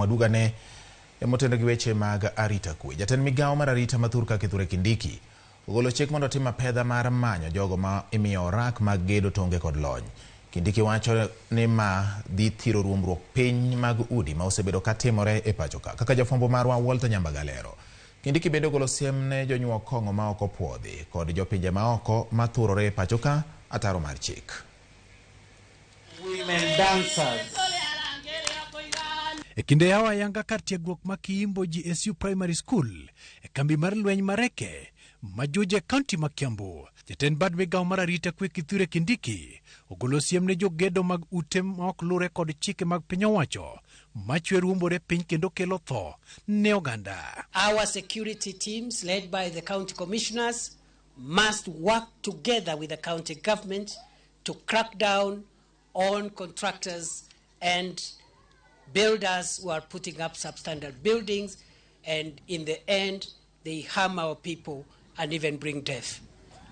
Mwaduga ne motendo gi weche mag arita kwe. Jatend migawo mar arita mathur ka Kithure Kindiki ogolo chik mondo tim apedha mar manyo jogo ma imiyo orak mag gedo tonge kod lony. Kindiki wacho ni ma dhi thiro ruombruok piny mag udi ma osebedo katimore e pacho ka. Kaka jafwambo marwa Walter Nyambagalero, Kindiki bende ogolo siem ne jonyuo kong'o ma oko puodhi kod jopinje ma oko mathurore e pacho ka ataro mar chik. Women dancers. E kinde yawa yanga kar tiegruok ma Kiimbo GSU Primary School e kambi mar lweny mareke Majuje County ma Kiambu, jatend bad migawo mar arita kwe Kithure Kindiki ogolo siem ne jogedo mag ute ma ok lure kod chike mag piny owacho machwe ruombore piny kendo kelo tho ne oganda. Our security teams led by the county commissioners must work together with the county government to crack down on contractors and builders who are putting up substandard buildings, and in the end they harm our people and even bring death.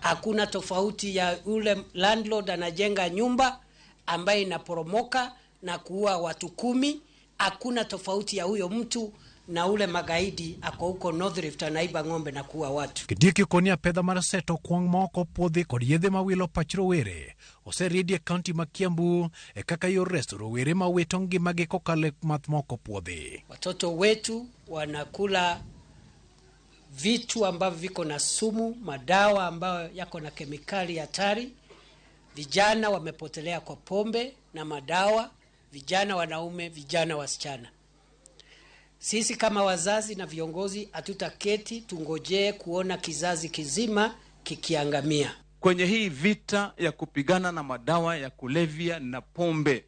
Hakuna tofauti ya ule landlord anajenga nyumba ambaye inaporomoka na kuua watu 10. Hakuna tofauti ya huyo mtu na ule magaidi ako huko North Rift anaiba ng'ombe na kuua watu. Kindiki konia pedha mar seto kwang moko podhi kod yedhe mawilo pach rowere oseridi e kaunti ma Kiambu e kaka yor resto rowere ma wito ngimagi kokalo math moko podhi. Watoto wetu wanakula vitu ambavyo viko na sumu, madawa ambayo yako na kemikali hatari. Vijana wamepotelea kwa pombe na madawa, vijana wanaume, vijana wasichana. Sisi kama wazazi na viongozi hatutaketi tungojee kuona kizazi kizima kikiangamia. Kwenye hii vita ya kupigana na madawa ya kulevya na pombe,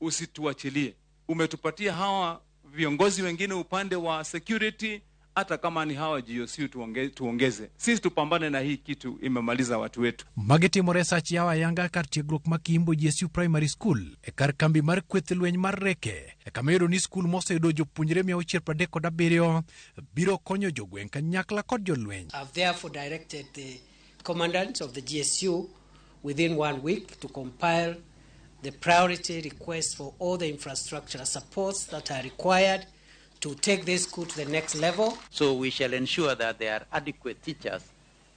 usituachilie. Umetupatia hawa viongozi wengine upande wa security, hata kama ni hawa GSU tuongeze. Sisi tupambane na hii kitu, imemaliza watu wetu. Mageti moresachi yawa yanga kar tiegruok ma Kiimbo GSU Primary School e kar kambi mar kweth lweny mar reke e kamero ni skul moseyudo jopuonjre 637 biro konyo jogweng' kanyakla kod jolweny. I've therefore directed the commandants of the GSU within 1 week to compile the priority requests for all the infrastructure supports that are required to take this school to the next level. So we shall ensure that there are adequate teachers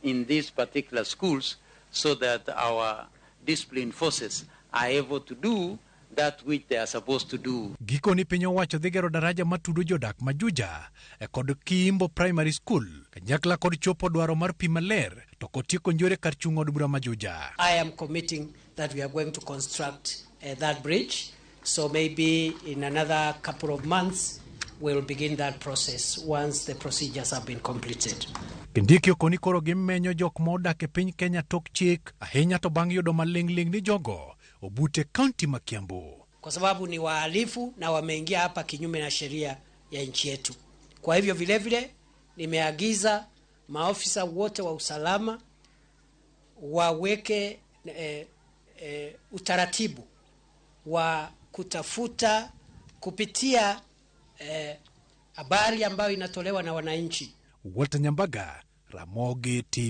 in these particular schools so that our discipline forces are able to do that which they are supposed to do. Giko ni piny owacho dhi gero daraja matudo jodak Majuja e kod Kiimbo Primary School kanyakla kod chopo dwaro mar pi maler to kotieko njore kar chung' od bura Majuja. I am committing that we are going to construct that bridge, so maybe in another couple of months we'll begin that process once the procedures have been completed. Kindiki okoni koro gimenyo jok modak e piny Kenya tok chik ahinya to bang' yudo maling'ling ni jogo obute kaunti ma Kiambu. Kwa sababu ni wahalifu na wameingia hapa kinyume na sheria ya nchi yetu. Kwa hivyo vile vile nimeagiza maofisa wote wa usalama waweke utaratibu wa kutafuta kupitia habari ambayo inatolewa na wananchi. Walter Nyambaga, Ramogi TV.